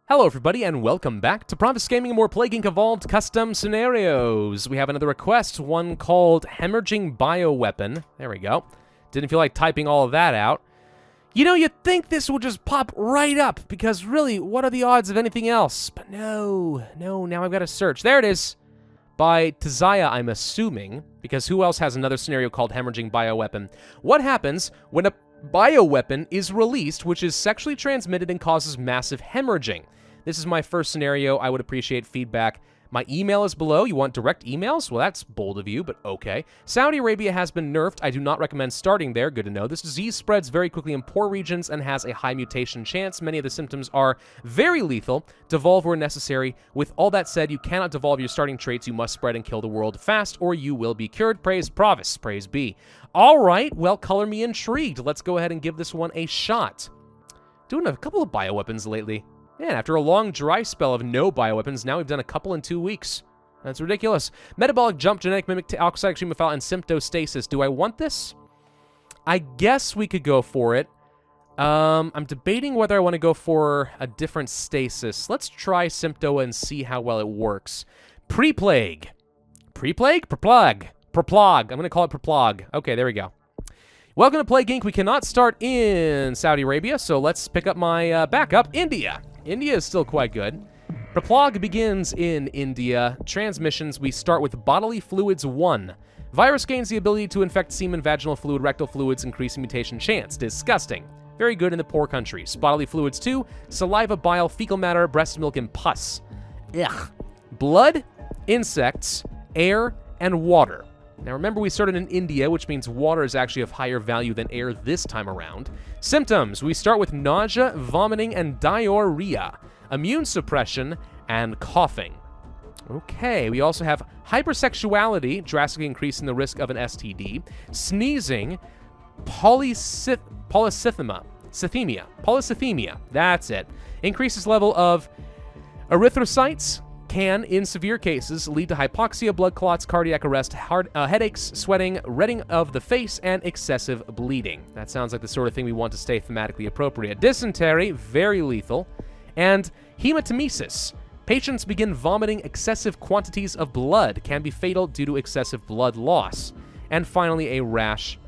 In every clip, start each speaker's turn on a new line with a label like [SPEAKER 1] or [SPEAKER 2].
[SPEAKER 1] Hello everybody and welcome back to Pravus Gaming and more Plague Inc. Evolved Custom Scenarios. We have another request, one called Haemorrhaging Bioweapon. There we go. Didn't feel like typing all of that out. You know, you'd think this would just pop right up, because really, what are the odds of anything else? But no, now I've got to search. There it is. By Tazaya, I'm assuming, because who else has another scenario called Haemorrhaging Bioweapon? What happens when a bioweapon is released, which is sexually transmitted and causes massive hemorrhaging? This is my first scenario. I would appreciate feedback. My email is below. You want direct emails? Well, that's bold of you, but okay. Saudi Arabia has been nerfed. I do not recommend starting there. Good to know. This disease spreads very quickly in poor regions and has a high mutation chance. Many of the symptoms are very lethal. Devolve where necessary. With all that said, you cannot devolve your starting traits. You must spread and kill the world fast, or you will be cured. Praise Pravus. Praise be. All right. Well, color me intrigued. Let's go ahead and give this one a shot. Doing a couple of bioweapons lately. Man, after a long dry spell of no bioweapons, now we've done a couple in 2 weeks. That's ridiculous. Metabolic jump, genetic mimic, oxide extreme foul, and symptostasis. Do I want this? I guess we could go for it. I'm debating whether I want to go for a different stasis. Let's try Symptoa and see how well it works. Pre-plague. Pre-plague? Perplag. Perplag. I'm going to call it Perplag. Okay, there we go. Welcome to Plague Inc. We cannot start in Saudi Arabia, so let's pick up my backup, India. India is still quite good. Perplag begins in India. Transmissions, we start with Bodily Fluids 1. Virus gains the ability to infect semen, vaginal fluid, rectal fluids, increasing mutation chance. Disgusting. Very good in the poor countries. Bodily Fluids 2. Saliva, bile, fecal matter, breast milk, and pus. Ugh. Blood, insects, air, and water. Now remember, we started in India, which means water is actually of higher value than air this time around. Symptoms, we start with nausea, vomiting, and diarrhea. Immune suppression, and coughing. Okay, we also have hypersexuality, drastically increasing the risk of an STD. Sneezing, polycythemia, that's it. Increases level of erythrocytes, can, in severe cases, lead to hypoxia, blood clots, cardiac arrest, headaches, sweating, reddening of the face, and excessive bleeding. That sounds like the sort of thing we want to stay thematically appropriate. Dysentery, very lethal. And hematemesis. Patients begin vomiting excessive quantities of blood, can be fatal due to excessive blood loss. And finally, a rash,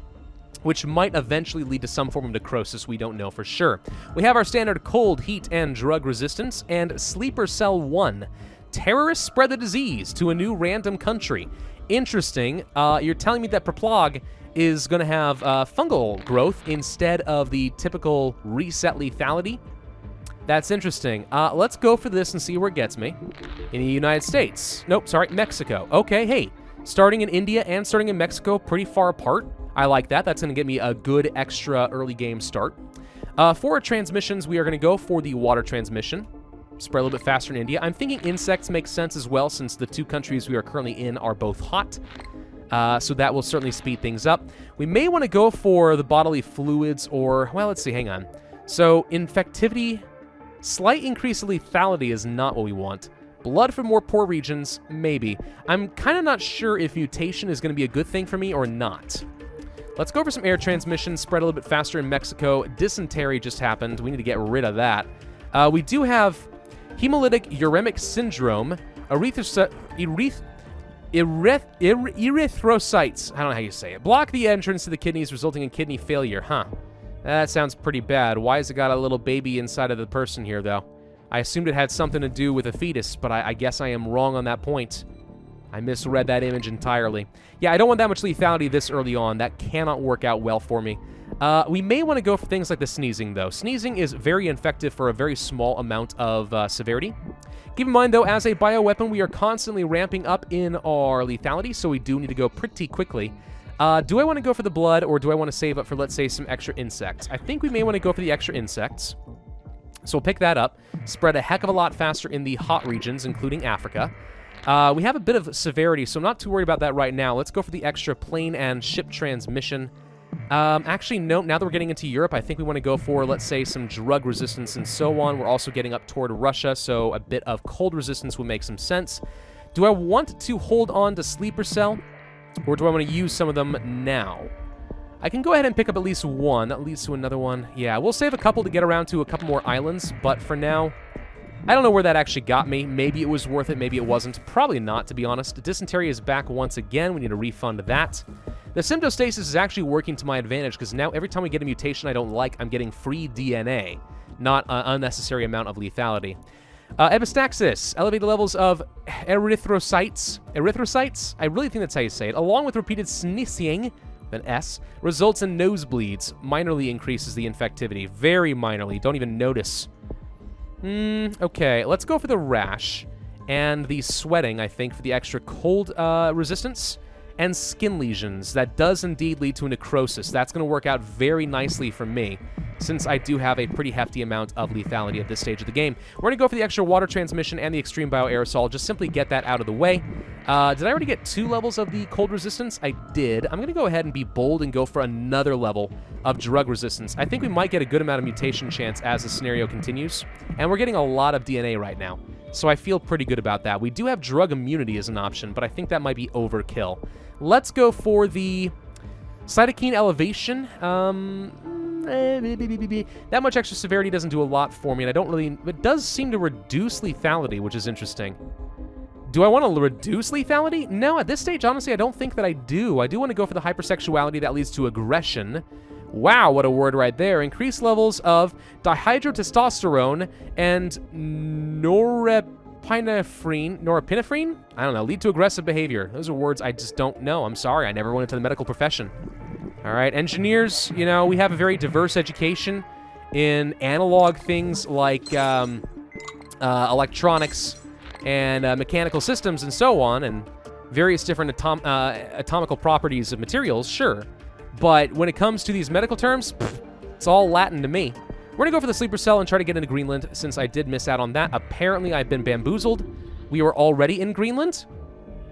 [SPEAKER 1] which might eventually lead to some form of necrosis. We don't know for sure. We have our standard cold, heat, and drug resistance, and Sleeper Cell 1. Terrorists spread the disease to a new random country. Interesting. You're telling me that Perplag is going to have fungal growth instead of the typical reset lethality? That's interesting. Let's go for this and see where it gets me. In the United States. Nope, sorry, Mexico. Okay, hey. Starting in India and starting in Mexico, pretty far apart. I like that. That's going to get me a good extra early game start. For our transmissions, we are going to go for the water transmission. Spread a little bit faster in India. I'm thinking insects make sense as well, since the two countries we are currently in are both hot. So that will certainly speed things up. We may want to go for the bodily fluids or, well, let's see, hang on. So infectivity, slight increase of lethality is not what we want. Blood from more poor regions, maybe. I'm kind of not sure if mutation is going to be a good thing for me or not. Let's go for some air transmission, spread a little bit faster in Mexico. Dysentery just happened. We need to get rid of that. We do have Hemolytic Uremic syndrome, erythrocytes, I don't know how you say it. Block the entrance to the kidneys, resulting in kidney failure. Huh. That sounds pretty bad. Why has it got a little baby inside of the person here, though? I assumed it had something to do with a fetus, but I guess I am wrong on that point. I misread that image entirely. Yeah, I don't want that much lethality this early on. That cannot work out well for me. We may want to go for things like the sneezing, though. Sneezing is very effective for a very small amount of severity. Keep in mind, though, as a bioweapon, we are constantly ramping up in our lethality, so we do need to go pretty quickly. Do I want to go for the blood, or do I want to save up for, let's say, some extra insects? I think we may want to go for the extra insects. So we'll pick that up. Spread a heck of a lot faster in the hot regions, including Africa. We have a bit of severity, so I'm not too worried about that right now. Let's go for the extra plane and ship transmission. Actually, no, now that we're getting into Europe, I think we want to go for, let's say, some drug resistance and so on. We're also getting up toward Russia, so a bit of cold resistance would make some sense. Do I want to hold on to Sleeper Cell, or do I want to use some of them now? I can go ahead and pick up at least one. That leads to another one. Yeah, we'll save a couple to get around to a couple more islands, but for now, I don't know where that actually got me. Maybe it was worth it, maybe it wasn't. Probably not, to be honest. Dysentery is back once again. We need to refund that. The symptostasis is actually working to my advantage, because now every time we get a mutation I don't like, I'm getting free DNA, not an unnecessary amount of lethality. Epistaxis, elevated levels of erythrocytes. Erythrocytes? I really think that's how you say it. Along with repeated sneezing, an S, results in nosebleeds. Minorly increases the infectivity. Very minorly. Don't even notice. Okay, let's go for the rash and the sweating, I think, for the extra cold resistance, and skin lesions. That does indeed lead to a necrosis. That's going to work out very nicely for me, since I do have a pretty hefty amount of lethality at this stage of the game. We're going to go for the extra water transmission and the extreme bioaerosol, just simply get that out of the way. Did I already get 2 levels of the cold resistance? I did. I'm going to go ahead and be bold and go for another level of drug resistance. I think we might get a good amount of mutation chance as the scenario continues, and we're getting a lot of DNA right now, so I feel pretty good about that. We do have drug immunity as an option, but I think that might be overkill. Let's go for the cytokine elevation. That much extra severity doesn't do a lot for me, and I don't really... It does seem to reduce lethality, which is interesting. Do I want to reduce lethality? No, at this stage, honestly, I don't think that I do. I do want to go for the hypersexuality that leads to aggression. Wow, what a word right there. Increased levels of dihydrotestosterone and norepinephrine? I don't know, lead to aggressive behavior. Those are words I just don't know. I'm sorry, I never went into the medical profession. All right, engineers, you know, we have a very diverse education in analog things like electronics and mechanical systems and so on, and various different atomical properties of materials, sure. But when it comes to these medical terms, it's all Latin to me. We're going to go for the sleeper cell and try to get into Greenland, since I did miss out on that. Apparently, I've been bamboozled. We were already in Greenland?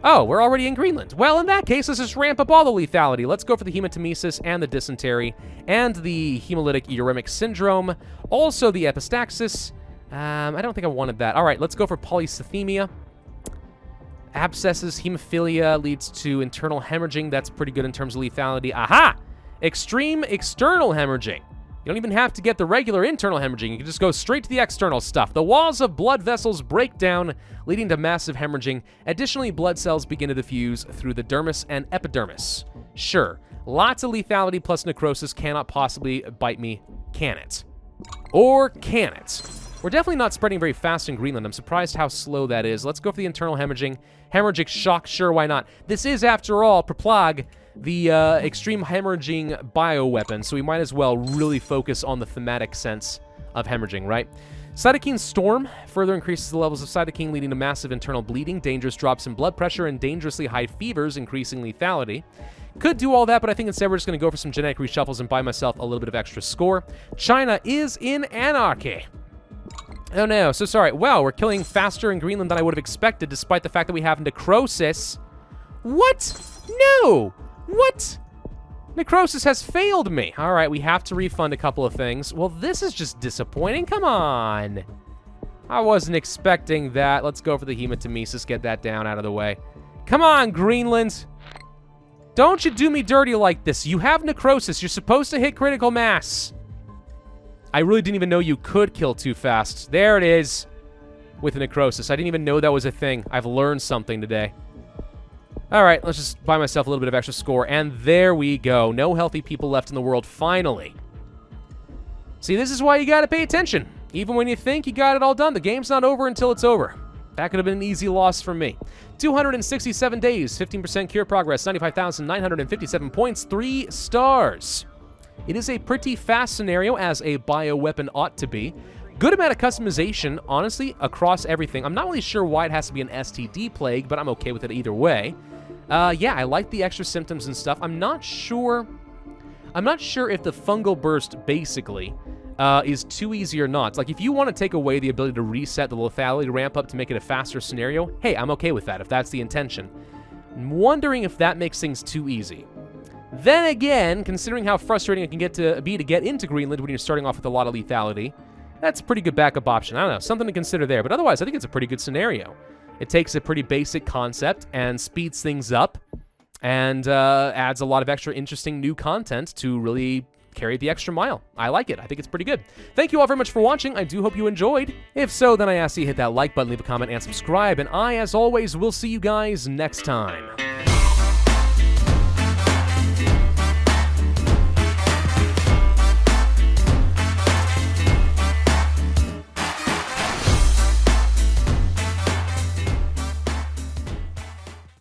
[SPEAKER 1] Oh, we're already in Greenland. Well, in that case, let's just ramp up all the lethality. Let's go for the hematemesis and the dysentery and the hemolytic uremic syndrome. Also the epistaxis. I don't think I wanted that. All right, let's go for polycythemia. Abscesses, hemophilia leads to internal hemorrhaging. That's pretty good in terms of lethality. Aha! Extreme external hemorrhaging. You don't even have to get the regular internal hemorrhaging. You can just go straight to the external stuff. The walls of blood vessels break down, leading to massive hemorrhaging. Additionally, blood cells begin to diffuse through the dermis and epidermis. Sure, lots of lethality plus necrosis cannot possibly bite me, can it? Or can it? We're definitely not spreading very fast in Greenland. I'm surprised how slow that is. Let's go for the internal hemorrhaging. Hemorrhagic shock, sure, why not? This is, after all, Praplag, the extreme hemorrhaging bioweapon, so we might as well really focus on the thematic sense of hemorrhaging, right? Cytokine storm further increases the levels of cytokine, leading to massive internal bleeding, dangerous drops in blood pressure, and dangerously high fevers, increasing lethality. Could do all that, but I think instead we're just going to go for some genetic reshuffles and buy myself a little bit of extra score. China is in anarchy. Oh no, so sorry. Wow, we're killing faster in Greenland than I would have expected, despite the fact that we have necrosis. What? No! What? Necrosis has failed me. All right, we have to refund a couple of things. Well, this is just disappointing. Come on. I wasn't expecting that. Let's go for the hematemesis, get that down out of the way. Come on, Greenland. Don't you do me dirty like this. You have necrosis. You're supposed to hit critical mass. I really didn't even know you could kill too fast. There it is with the necrosis. I didn't even know that was a thing. I've learned something today. All right, let's just buy myself a little bit of extra score, and there we go. No healthy people left in the world, finally. See, this is why you gotta pay attention. Even when you think you got it all done, the game's not over until it's over. That could have been an easy loss for me. 267 days, 15% cure progress, 95,957 points, 3 stars. It is a pretty fast scenario, as a bioweapon ought to be. Good amount of customization, honestly, across everything. I'm not really sure why it has to be an STD plague, but I'm okay with it either way. Yeah, I like the extra symptoms and stuff. I'm not sure if the fungal burst, basically, is too easy or not. Like, if you want to take away the ability to reset the lethality ramp up to make it a faster scenario, hey, I'm okay with that, if that's the intention. I'm wondering if that makes things too easy. Then again, considering how frustrating it can get to get into Greenland when you're starting off with a lot of lethality, that's a pretty good backup option. I don't know, something to consider there. But otherwise, I think it's a pretty good scenario. It takes a pretty basic concept and speeds things up and adds a lot of extra interesting new content to really carried the extra mile. I like it. I think it's pretty good. Thank you all very much for watching. I do hope you enjoyed. If so, then I ask you to hit that like button, leave a comment, and subscribe. And I, as always, will see you guys next time.